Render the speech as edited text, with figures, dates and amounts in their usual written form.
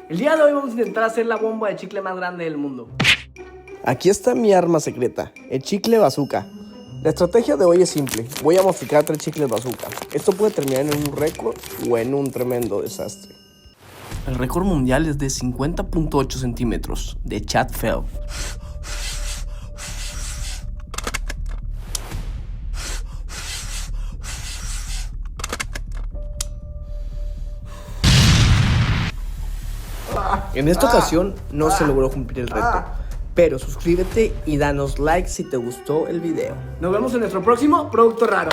El día de hoy vamos a intentar hacer la bomba de chicle más grande del mundo. Aquí está mi arma secreta, el chicle bazooka. La estrategia de hoy es simple, voy a masticar 3 chicles bazooka. Esto puede terminar en un récord o en un tremendo desastre. El récord mundial es de 50.8 centímetros, de Chad Phelps. En esta ocasión no se logró cumplir el reto, pero suscríbete y danos like si te gustó el video. Nos vemos en nuestro próximo Producto Raro.